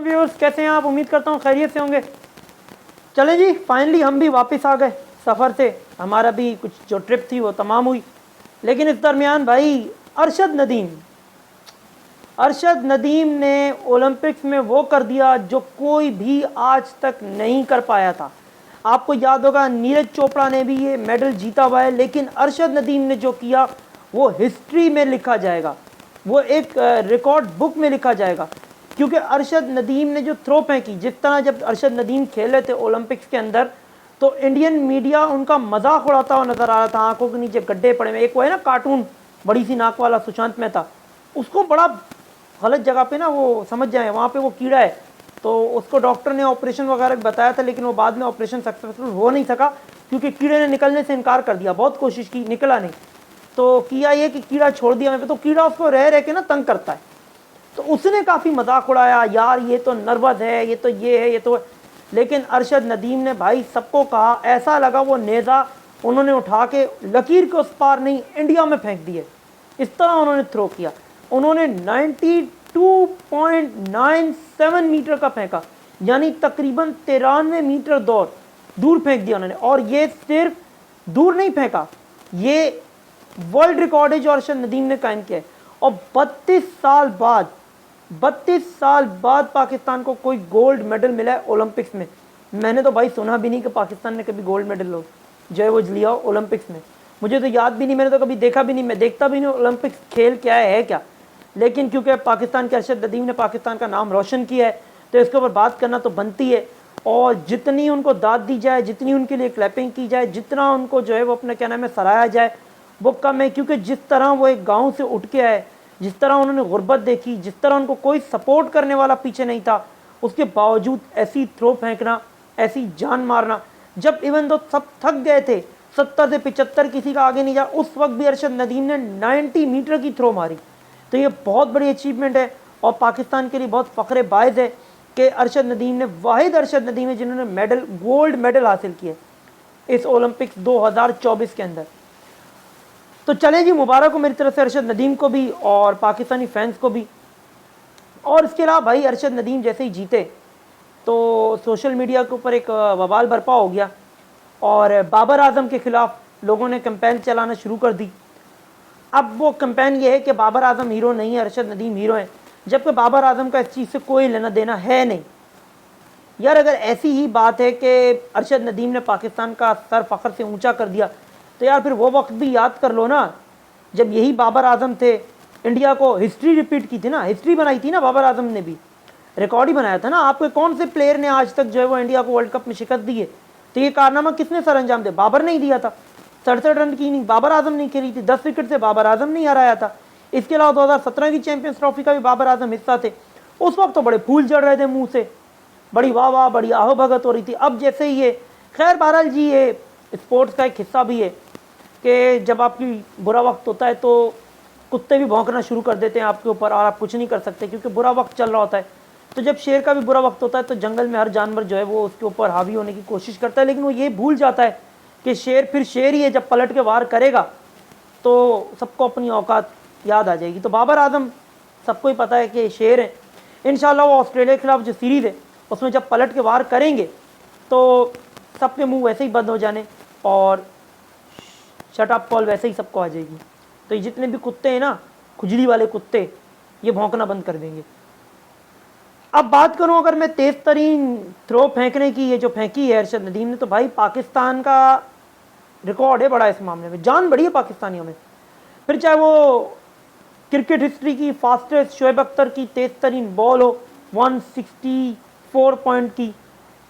Viewers कैसे हैं आप? उम्मीद करता हूँ खैरियत से होंगे। चलें जी, फाइनली हम भी वापस आ गए सफ़र से। हमारा भी कुछ जो ट्रिप थी वो तमाम हुई, लेकिन इस दरमियान भाई अरशद नदीम ने ओलंपिक्स में वो कर दिया जो कोई भी आज तक नहीं कर पाया था। आपको याद होगा नीरज चोपड़ा ने भी ये मेडल जीता हुआ है, लेकिन अरशद नदीम ने जो किया वो हिस्ट्री में लिखा जाएगा, वो एक रिकॉर्ड बुक में लिखा जाएगा। क्योंकि अरशद नदीम ने जो थ्रो फेंकी, जिस तरह जब अरशद नदीम खेले थे ओलंपिक्स के अंदर, तो इंडियन मीडिया उनका मजाक उड़ाता हुआ नजर आ रहा था। आंखों के नीचे गड्ढे पड़े हुए, एक वो है ना कार्टून बड़ी सी नाक वाला सुशांत मेहता, उसको बड़ा गलत जगह पे ना वो समझ जाए वहाँ पे वो कीड़ा है, तो उसको डॉक्टर ने ऑपरेशन वगैरह बताया था, लेकिन वो बाद में ऑपरेशन सक्सेसफुल हो नहीं सका क्योंकि कीड़े ने निकलने से इनकार कर दिया। बहुत कोशिश की, निकला नहीं, तो किया ये कि कीड़ा छोड़ दिया वहाँ पे, तो कीड़ा उसको रह रह के ना तंग करता है। तो उसने काफ़ी मजाक उड़ाया, यार ये तो नर्वस है, ये तो ये है, ये तो है। लेकिन अरशद नदीम ने भाई सबको कहा, ऐसा लगा वो नेज़ा उन्होंने उठा के लकीर के उस पार नहीं इंडिया में फेंक दिए, इस तरह उन्होंने थ्रो किया। उन्होंने 92.97 मीटर का फेंका, यानी तकरीबन 93 मीटर दूर फेंक दिया उन्होंने। और ये सिर्फ दूर नहीं फेंका, ये वर्ल्ड रिकॉर्ड है जो अरशद नदीम ने कायम किया है। और 32 साल बाद पाकिस्तान को कोई गोल्ड मेडल मिला है ओलंपिक्स में। मैंने तो भाई सुना भी नहीं कि पाकिस्तान ने कभी गोल्ड मेडल जो है वो लिया ओलंपिक्स में। मुझे तो याद भी नहीं, मैंने तो कभी देखा भी नहीं, मैं देखता भी नहीं ओलंपिक्स खेल क्या है क्या। लेकिन क्योंकि पाकिस्तान के अरशद नदीम ने पाकिस्तान का नाम रोशन किया है, तो इसके ऊपर बात करना तो बनती है। और जितनी उनको दाद दी जाए, जितनी उनके लिए क्लैपिंग की जाए, जितना उनको जो है वो अपने क्या नाम है सराहा जाए, वो कम है। क्योंकि जिस तरह वो एक गाँव से उठ के आए, जिस तरह उन्होंने गुर्बत देखी, जिस तरह उनको कोई सपोर्ट करने वाला पीछे नहीं था, उसके बावजूद ऐसी थ्रो फेंकना, ऐसी जान मारना, जब इवन तो सब थक गए थे, 70 से 75 किसी का आगे नहीं जा, उस वक्त भी अरशद नदीम ने 90 मीटर की थ्रो मारी। तो ये बहुत बड़ी अचीवमेंट है और पाकिस्तान के लिए बहुत फ़ख्र बायस है कि अरशद नदीम ने, वाहिद अरशद नदीम है जिन्होंने मेडल, गोल्ड मेडल हासिल किए इस ओलंपिक्स 2024 के अंदर। तो चलें जी, मुबारक हो मेरी तरफ से अरशद नदीम को भी और पाकिस्तानी फैंस को भी। और इसके अलावा भाई अरशद नदीम जैसे ही जीते तो सोशल मीडिया के ऊपर एक बवाल बर्पा हो गया और बाबर आजम के ख़िलाफ़ लोगों ने कैंपेन चलाना शुरू कर दी। अब वो कैंपेन ये है कि बाबर आजम हीरो नहीं है, अरशद नदीम हीरो हैं, जबकि बाबर आजम का इस चीज़ से कोई लेना देना है नहीं। यार अगर ऐसी ही बात है कि अरशद नदीम ने पाकिस्तान का सर फ़ख्र से ऊंचा कर दिया, तो यार फिर वो वक्त भी याद कर लो ना, जब यही बाबर आजम थे, इंडिया को हिस्ट्री रिपीट की थी ना, हिस्ट्री बनाई थी ना, बाबर आजम ने भी रिकॉर्ड ही बनाया था ना। आपके कौन से प्लेयर ने आज तक जो है वो इंडिया को वर्ल्ड कप में शिकस्त दी है? तो ये कारनामा किसने सर अंजाम दिया? बाबर ने ही दिया था। 67 रन की इनिंग बाबर आजम नहीं खेली थी, 10 विकेट से बाबर आजम नहीं हराया था। इसके अलावा 2017 की चैंपियंस ट्रॉफी का भी बाबर आजम हिस्सा थे। उस वक्त तो बड़े फूल जड़ रहे थे मुंह से, बड़ी वाह वाह, बड़ी आहो भगत हो रही थी। अब जैसे ही ये, खैर बहरहाल जी, ये स्पोर्ट्स का एक हिस्सा भी है कि जब आपकी बुरा वक्त होता है तो कुत्ते भी भौंकना शुरू कर देते हैं आपके ऊपर और आप कुछ नहीं कर सकते क्योंकि बुरा वक्त चल रहा होता है। तो जब शेर का भी बुरा वक्त होता है तो जंगल में हर जानवर जो है वो उसके ऊपर हावी होने की कोशिश करता है, लेकिन वो ये भूल जाता है कि शेर फिर शेर ही है, जब पलट के वार करेगा तो सबको अपनी औकात याद आ जाएगी। तो बाबर आजम सबको ही पता है कि शेर है। इंशाल्लाह वो ऑस्ट्रेलिया के खिलाफ जो सीरीज़ है उसमें जब पलट के वार करेंगे तो सबके मुंह वैसे ही बंद हो जाने और शट अप कॉल वैसे ही सबको आ जाएगी। तो ये जितने भी कुत्ते हैं ना, खुजली वाले कुत्ते, ये भौंकना बंद कर देंगे। अब बात करूं अगर मैं तेज़ तरीन थ्रो फेंकने की, ये जो फेंकी है अरशद नदीम ने, तो भाई पाकिस्तान का रिकॉर्ड है बड़ा इस मामले में, जान बड़ी है पाकिस्तानियों में। फिर चाहे वो क्रिकेट हिस्ट्री की फास्टेस्ट शोएब अख्तर की तेज़ तरीन बॉल हो 164 पॉइंट की,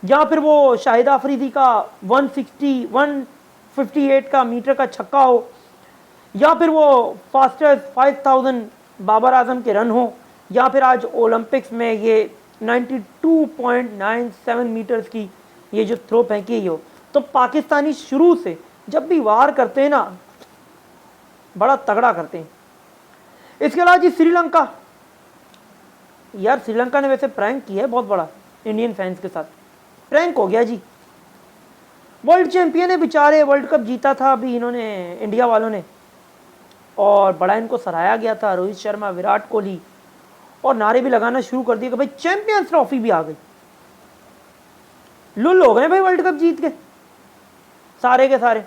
या फिर वो शाहिद आफरीदी का 158 का मीटर का छक्का हो, या फिर वो फास्टेस्ट 5000 बाबर आजम के रन हो, या फिर आज ओलंपिक्स में ये 92.97 मीटर्स की ये जो थ्रो फेंकी हो। तो पाकिस्तानी शुरू से जब भी वार करते हैं ना, बड़ा तगड़ा करते हैं। इसके अलावा जी श्रीलंका, यार श्रीलंका ने वैसे प्रैंक किया है बहुत बड़ा इंडियन फैंस के साथ, प्रैंक हो गया जी। वर्ल्ड चैंपियन है बेचारे, वर्ल्ड कप जीता था अभी इन्होंने, इंडिया वालों ने, और बड़ा इनको सराहाया गया था, रोहित शर्मा, विराट कोहली और नारे भी लगाना शुरू कर दिए कि भाई चैंपियंस ट्रॉफी भी आ गई। लुल हो गए भाई वर्ल्ड कप जीत के सारे के सारे।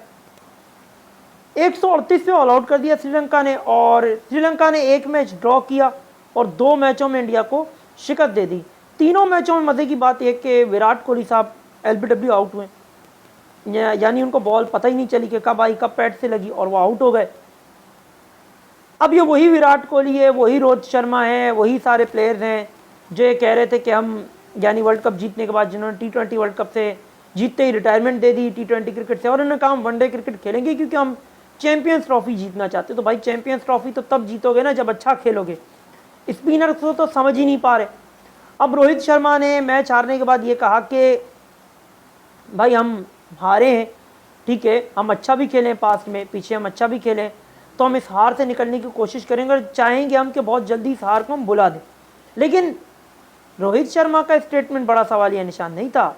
138 पे ऑल आउट कर दिया श्रीलंका ने, और श्रीलंका ने एक मैच ड्रॉ किया और 2 मैचों में इंडिया को शिकस्त दे दी। तीनों मैचों में मजे की बात यह कि विराट कोहली साहब एलबीडब्ल्यू आउट हुए, यानी उनको बॉल पता ही नहीं चली कि कब आई कब पैड से लगी और वो आउट हो गए। अब ये वही विराट कोहली है, वही रोहित शर्मा है, वही सारे प्लेयर्स हैं जो ये कह रहे थे कि हम यानी वर्ल्ड कप जीतने के बाद जिन्होंने T20 वर्ल्ड कप से जीतते ही रिटायरमेंट दे दी T20 क्रिकेट से, और उन्होंने कहा हम वनडे क्रिकेट खेलेंगे क्योंकि हम चैंपियंस ट्रॉफी जीतना चाहते। तो भाई चैंपियंस ट्रॉफी तो तब जीतोगे ना जब अच्छा खेलोगे। स्पिनर को तो समझ ही नहीं पा रहे। अब रोहित शर्मा ने मैच हारने के बाद ये कहा कि भाई हम हारे हैं, ठीक है, हम अच्छा भी खेलें, पास में पीछे हम अच्छा भी खेलें, तो हम इस हार से निकलने की कोशिश करेंगे और चाहेंगे हम कि बहुत जल्दी इस हार को हम बुला दें। लेकिन रोहित शर्मा का स्टेटमेंट बड़ा सवालिया निशान नहीं था।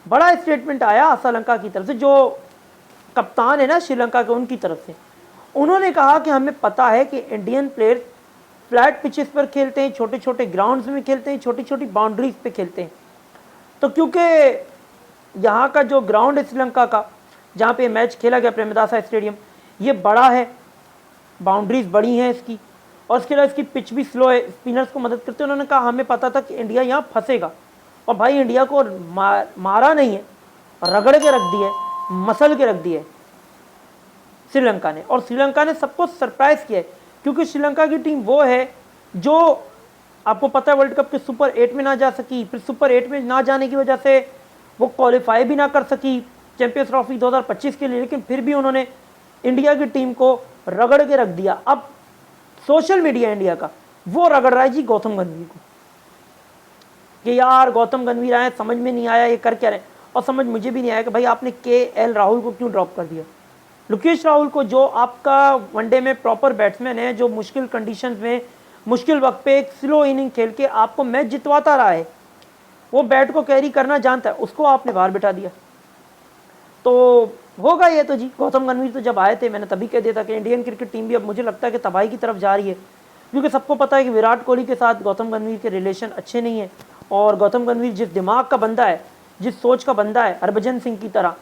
बड़ा स्टेटमेंट आया श्रीलंका की तरफ से, जो कप्तान है ना श्रीलंका के, उनकी तरफ से। उन्होंने कहा कि हमें पता है कि इंडियन प्लेयर्स फ्लैट पिचेस पर खेलते हैं, छोटे छोटे ग्राउंड्स में खेलते हैं, छोटी छोटी बाउंड्रीज पे खेलते हैं। तो क्योंकि यहाँ का जो ग्राउंड है श्रीलंका का, जहाँ पे मैच खेला गया प्रेमदासा स्टेडियम, ये बड़ा है, बाउंड्रीज बड़ी हैं इसकी, और इसके अलावा इसकी पिच भी स्लो है, स्पिनर्स को मदद करते हैं। उन्होंने कहा हमें पता था कि इंडिया यहाँ फंसेगा, और भाई इंडिया को मारा नहीं है, रगड़ के रख दिया है, मसल के रख दिया है श्रीलंका ने। और श्रीलंका ने सबको सरप्राइज किया है, क्योंकि श्रीलंका की टीम वो है जो आपको पता है वर्ल्ड कप के सुपर 8 में ना जा सकी, फिर सुपर 8 में ना जाने की वजह से वो क्वालिफाई भी ना कर सकी चैंपियंस ट्रॉफी 2025 के लिए, लेकिन फिर भी उन्होंने इंडिया की टीम को रगड़ के रख दिया। अब सोशल मीडिया इंडिया का वो रगड़ रहा है जी गौतम गंभीर को, कि यार गौतम गंभीर आए, समझ में नहीं आया ये कर क्या रहे, और समझ मुझे भी नहीं आया कि भाई आपने KL राहुल को क्यों ड्रॉप कर दिया। लोकेश राहुल को, जो आपका वनडे में प्रॉपर बैट्समैन है, जो मुश्किल कंडीशंस में मुश्किल वक्त पे एक स्लो इनिंग खेल के आपको मैच जितवाता रहा है, वो बैट को कैरी करना जानता है, उसको आपने बाहर बिठा दिया। तो होगा ये तो जी, गौतम गंभीर तो जब आए थे मैंने तभी कह दिया था कि इंडियन क्रिकेट टीम भी अब मुझे लगता है कि तबाही की तरफ जा रही है, क्योंकि सबको पता है कि विराट कोहली के साथ गौतम गंभीर के रिलेशन अच्छे नहीं है, और गौतम गंभीर जिस दिमाग का बंदा है, जिस सोच का बंदा है, हरभजन सिंह की तरह,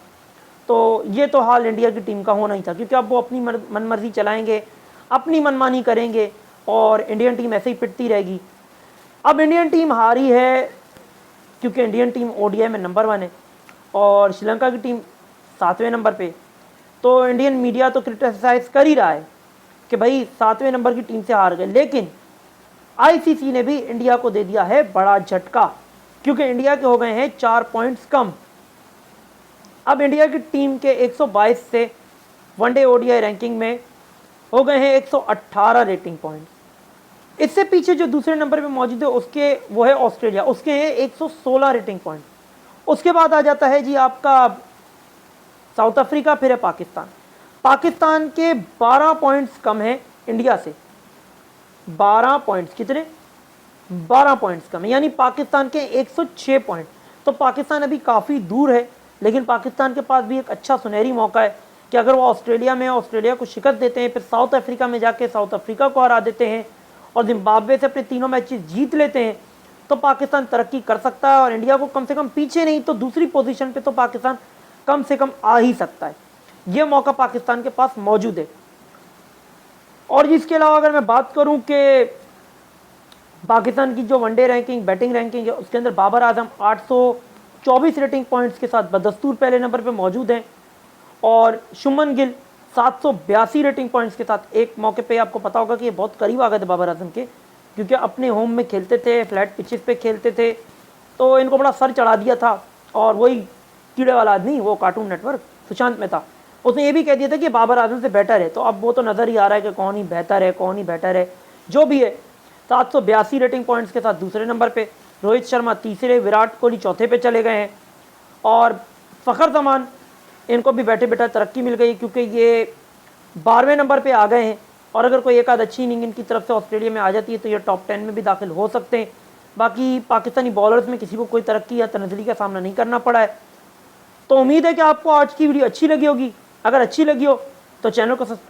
तो ये तो हाल इंडिया की टीम का होना ही था, क्योंकि अब वो अपनी मनमर्जी चलाएंगे, अपनी मनमानी करेंगे, और इंडियन टीम ऐसे ही पिटती रहेगी। अब इंडियन टीम हारी है क्योंकि इंडियन टीम ODI में नंबर 1 है, और श्रीलंका की टीम 7वें नंबर पे। तो इंडियन मीडिया तो क्रिटिसाइज कर ही रहा है कि भाई 7वें नंबर की टीम से हार गए, लेकिन ICC ने भी इंडिया को दे दिया है बड़ा झटका, क्योंकि इंडिया के हो गए हैं 4 पॉइंट्स कम। अब इंडिया की टीम के 122 से वनडे ODI रैंकिंग में हो गए हैं 118 रेटिंग पॉइंट। इससे पीछे जो दूसरे नंबर पे मौजूद है उसके वो है ऑस्ट्रेलिया, उसके हैं 116 रेटिंग पॉइंट। उसके बाद आ जाता है जी आपका साउथ अफ्रीका, फिर है पाकिस्तान। पाकिस्तान के 12 पॉइंट्स कम है इंडिया से, 12 पॉइंट्स, कितने, 12 पॉइंट्स कम है, यानी पाकिस्तान के 106 पॉइंट। तो पाकिस्तान अभी काफ़ी दूर है, लेकिन पाकिस्तान के पास भी एक अच्छा सुनहरी मौका है कि अगर वो ऑस्ट्रेलिया में ऑस्ट्रेलिया को शिकस्त देते हैं, फिर साउथ अफ्रीका में जाके साउथ अफ्रीका को हरा देते हैं, और जिम्बाब्वे से अपने तीनों मैचेस जीत लेते हैं, तो पाकिस्तान तरक्की कर सकता है, और इंडिया को कम से कम पीछे नहीं तो दूसरी पोजीशन पे तो पाकिस्तान कम से कम आ ही सकता है। ये मौका पाकिस्तान के पास मौजूद है। और इसके अलावा अगर मैं बात करूं कि पाकिस्तान की जो वनडे रैंकिंग, बैटिंग रैंकिंग है, उसके अंदर बाबर आजम 824 रेटिंग पॉइंट्स के साथ बदस्तूर पहले नंबर पे मौजूद हैं, और शुमन गिल 782 रेटिंग पॉइंट्स के साथ। एक मौके पे आपको पता होगा कि ये बहुत करीब आ गए थे बाबर आजम के, क्योंकि अपने होम में खेलते थे, फ्लैट पिचेस पे खेलते थे, तो इनको बड़ा सर चढ़ा दिया था। और वही कीड़े वाला आदमी, वो कार्टून नेटवर्क सुशांत में था, उसने ये भी कह दिया था कि बाबर आजम से बेटर है। तो अब वो तो नज़र ही आ रहा है कि कौन ही बेहतर है, कौन ही बेटर है, जो भी है। 782 रेटिंग पॉइंट्स के साथ दूसरे नंबर पे, रोहित शर्मा तीसरे, विराट कोहली चौथे पे चले गए हैं, और फ़खर जमान इनको भी बैठे बैठे तरक्की मिल गई, क्योंकि ये 12वें नंबर पे आ गए हैं, और अगर कोई एक आध अच्छी इनिंग इनकी तरफ से ऑस्ट्रेलिया में आ जाती है तो ये टॉप 10 में भी दाखिल हो सकते हैं। बाकी पाकिस्तानी बॉलर्स में किसी को कोई तरक्की या तनज़ली का सामना नहीं करना पड़ा है। तो उम्मीद है कि आपको आज की वीडियो अच्छी लगी होगी। अगर अच्छी लगी हो तो चैनल को सब्सक्राइब